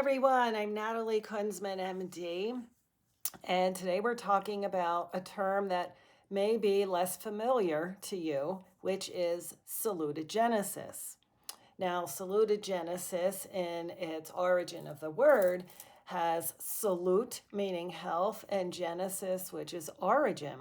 everyone. I'm Natalie Kunzman, MD, and today we're talking about a term that may be less familiar to you, which is salutogenesis. Now, salutogenesis, in its origin of the word, has salute, meaning health, and genesis, which is origin.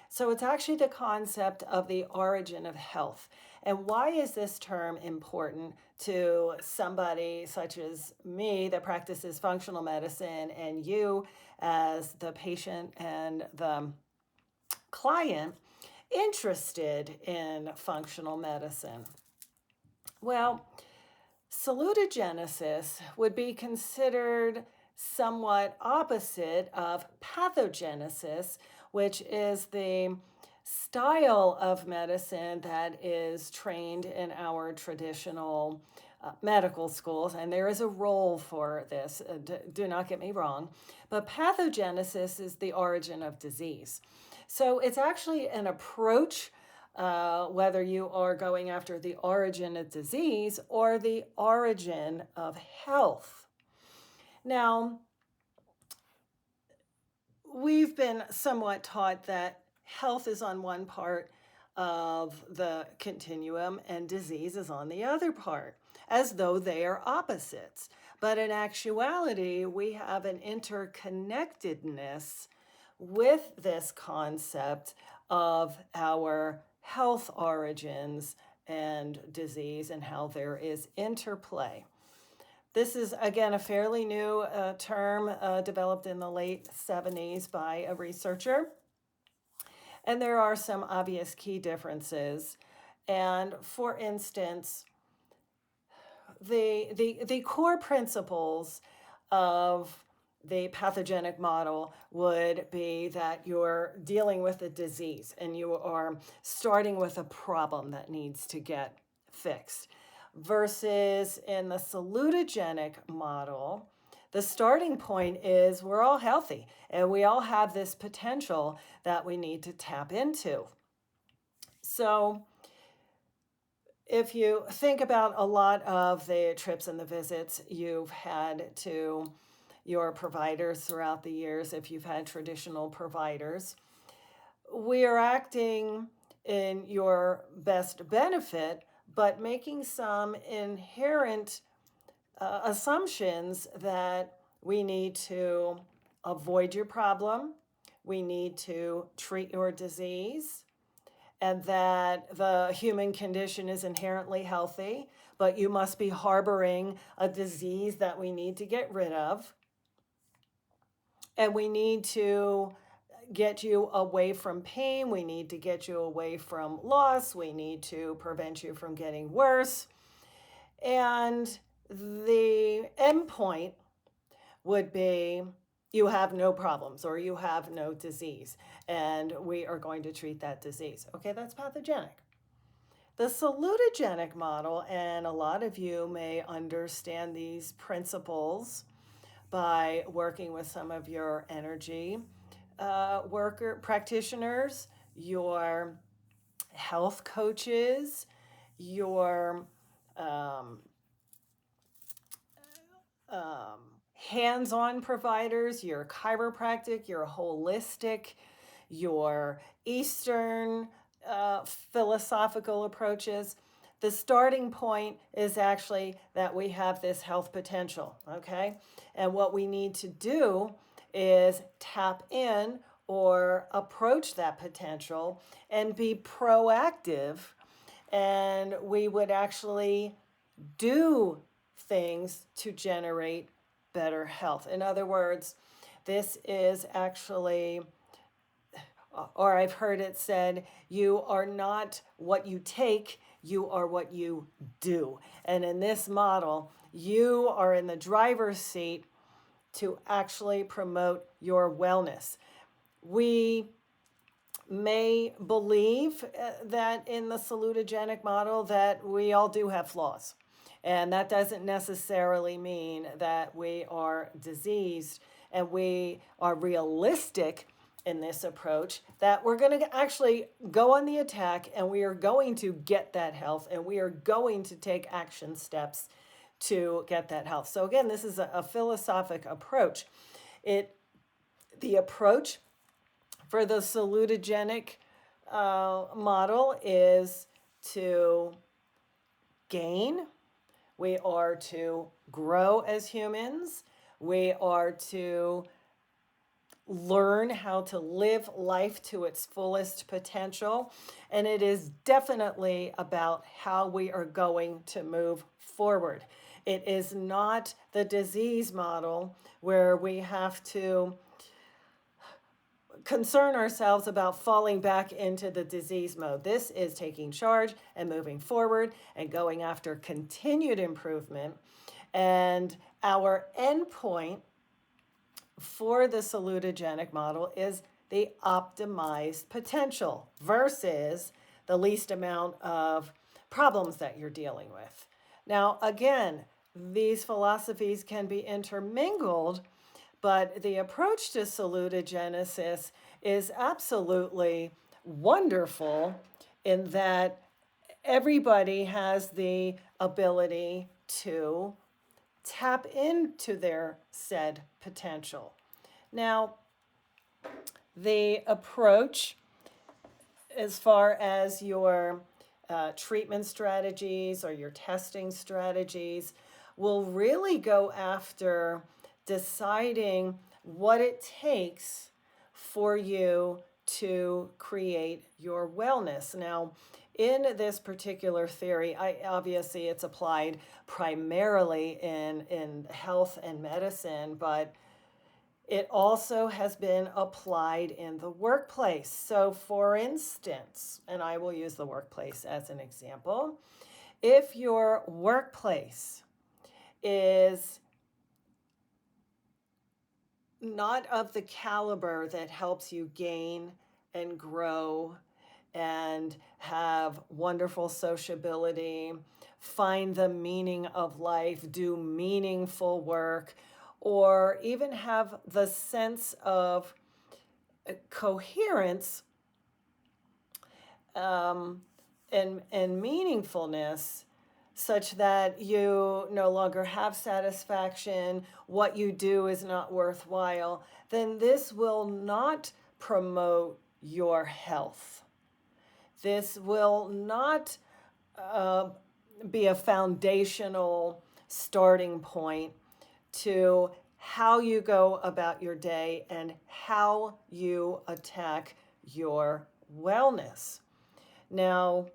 So it's actually the concept of the origin of health. And why is this term important to somebody such as me that practices functional medicine and you as the patient and the client interested in functional medicine? Well, salutogenesis would be considered somewhat opposite of pathogenesis, which is the style of medicine that is trained in our traditional medical schools, and there is a role for this. Do not get me wrong, but pathogenesis is the origin of disease. So it's actually an approach, whether you are going after the origin of disease or the origin of health. Now, we've been somewhat taught that health is on one part of the continuum and disease is on the other part, as though they are opposites. But in actuality, we have an interconnectedness with this concept of our health origins and disease and how there is interplay. This is, again, a fairly new term developed in the late 70s by a researcher. And there are some obvious key differences. And for instance, the core principles of the pathogenic model would be that you're dealing with a disease and you are starting with a problem that needs to get fixed. Versus in the salutogenic model, the starting point is we're all healthy and we all have this potential that we need to tap into. So if you think about a lot of the trips and the visits you've had to your providers throughout the years, if you've had traditional providers, we are acting in your best benefit, but making some inherent assumptions that we need to avoid your problem, we need to treat your disease, and that the human condition is inherently healthy, but you must be harboring a disease that we need to get rid of. And we need to get you away from pain. We need to get you away from loss. We need to prevent you from getting worse. And the end point would be you have no problems or you have no disease, and we are going to treat that disease. Okay, that's pathogenic. The salutogenic model, and a lot of you may understand these principles by working with some of your energy practitioners, your health coaches, your hands-on providers, your chiropractic, your holistic, your Eastern philosophical approaches. The starting point is actually that we have this health potential, okay? And what we need to do is tap in or approach that potential and be proactive. And we would actually do things to generate better health. In other words, this is actually, or I've heard it said, you are not what you take, you are what you do. And in this model, you are in the driver's seat to actually promote your wellness. We may believe that in the salutogenic model that we all do have flaws. And that doesn't necessarily mean that we are diseased, and we are realistic in this approach that we're going to actually go on the attack and we are going to get that health and we are going to take action steps to get that health. So again, this is a philosophic approach. The approach for the salutogenic model is to gain. We are to grow as humans. We are to learn how to live life to its fullest potential. And it is definitely about how we are going to move forward. It is not the disease model where we have to concern ourselves about falling back into the disease mode. This is taking charge and moving forward and going after continued improvement. And our endpoint for the salutogenic model is the optimized potential versus the least amount of problems that you're dealing with. Now, again, these philosophies can be intermingled, but the approach to salutogenesis is absolutely wonderful in that everybody has the ability to tap into their said potential. Now, the approach as far as your treatment strategies or your testing strategies will really go after deciding what it takes for you to create your wellness. Now, in this particular theory, obviously it's applied primarily in health and medicine, but it also has been applied in the workplace. So, for instance, and I will use the workplace as an example, if your workplace is not of the caliber that helps you gain and grow and have wonderful sociability, find the meaning of life, do meaningful work, or even have the sense of coherence and meaningfulness, such that you no longer have satisfaction, what you do is not worthwhile, then this will not promote your health. This will not be a foundational starting point to how you go about your day and how you attack your wellness. Now,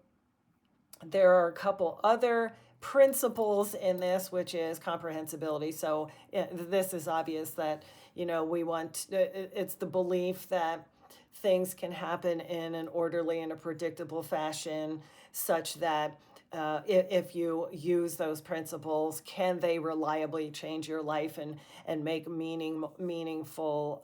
there are a couple other principles in this, which is comprehensibility. So this is obvious that, we want, it's the belief that things can happen in an orderly and a predictable fashion, such that if you use those principles, can they reliably change your life and make meaningful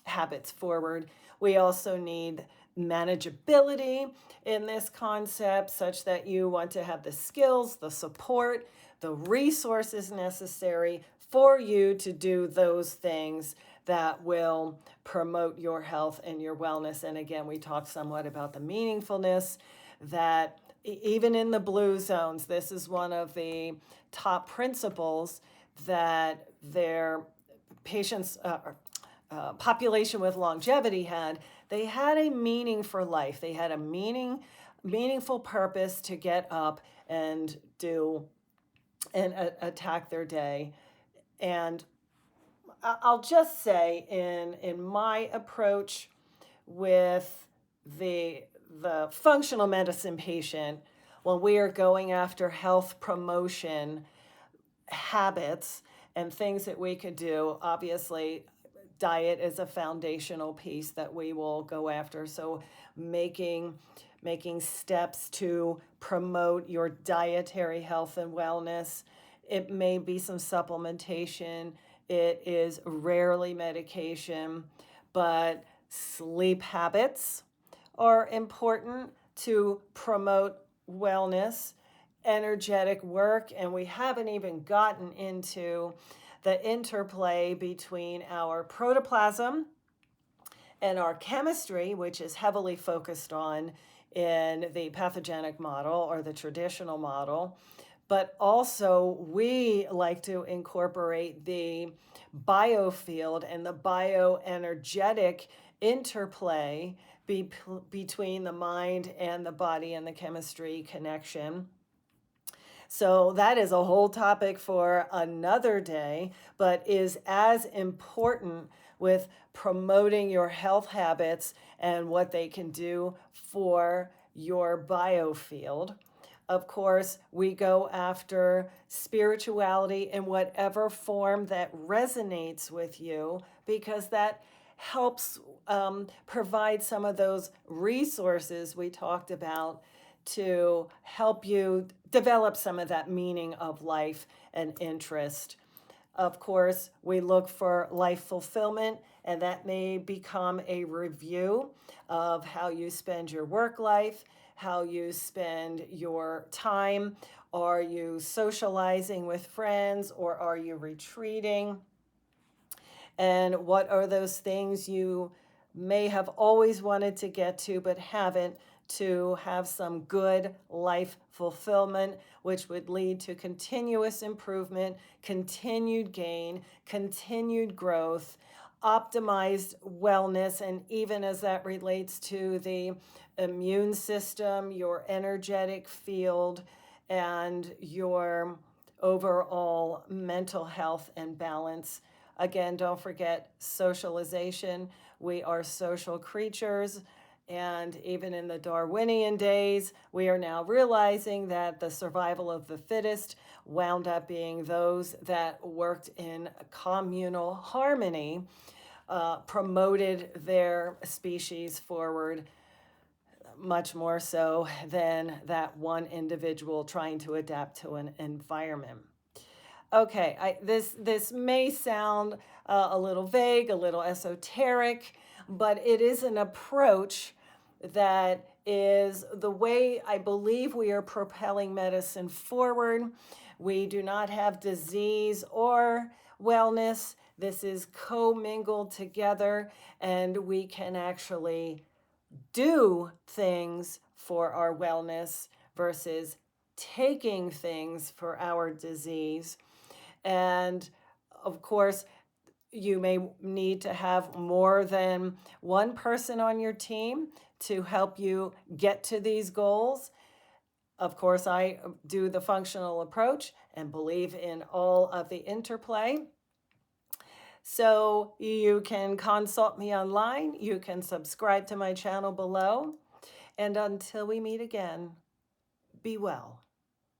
habits forward? We also need manageability in this concept, such that you want to have the skills, the support, the resources necessary for you to do those things that will promote your health and your wellness. And again, we talked somewhat about the meaningfulness that even in the blue zones, this is one of the top principles that their patients, population with longevity had. They had a meaning for life. They had a meaningful purpose to get up and do and attack their day. And I'll just say in my approach with the functional medicine patient, when we are going after health promotion habits and things that we could do, obviously diet is a foundational piece that we will go after. So making steps to promote your dietary health and wellness. It may be some supplementation. It is rarely medication, but sleep habits are important to promote wellness, energetic work, and we haven't even gotten into the interplay between our protoplasm and our chemistry, which is heavily focused on in the pathogenic model or the traditional model. but also we like to incorporate the biofield and the bioenergetic interplay between the mind and the body and the chemistry connection. So that is a whole topic for another day, but is as important with promoting your health habits and what they can do for your biofield. Of course, we go after spirituality in whatever form that resonates with you, because that helps provide some of those resources we talked about to help you develop some of that meaning of life and interest. Of course, we look for life fulfillment, and that may become a review of how you spend your work life, how you spend your time. Are you socializing with friends, or are you retreating? And what are those things you may have always wanted to get to but haven't, to have some good life fulfillment, which would lead to continuous improvement, continued gain, continued growth, optimized wellness, and even as that relates to the immune system, your energetic field, and your overall mental health and balance. Again, don't forget socialization. We are social creatures. And even in the Darwinian days, we are now realizing that the survival of the fittest wound up being those that worked in communal harmony, promoted their species forward much more so than that one individual trying to adapt to an environment. Okay, this may sound a little vague, a little esoteric, but it is an approach that is the way I believe we are propelling medicine forward. We do not have disease or wellness. This is commingled together, and we can actually do things for our wellness versus taking things for our disease. And of course, you may need to have more than one person on your team to help you get to these goals. Of course, I do the functional approach and believe in all of the interplay. So you can consult me online. You can subscribe to my channel below. And until we meet again, be well.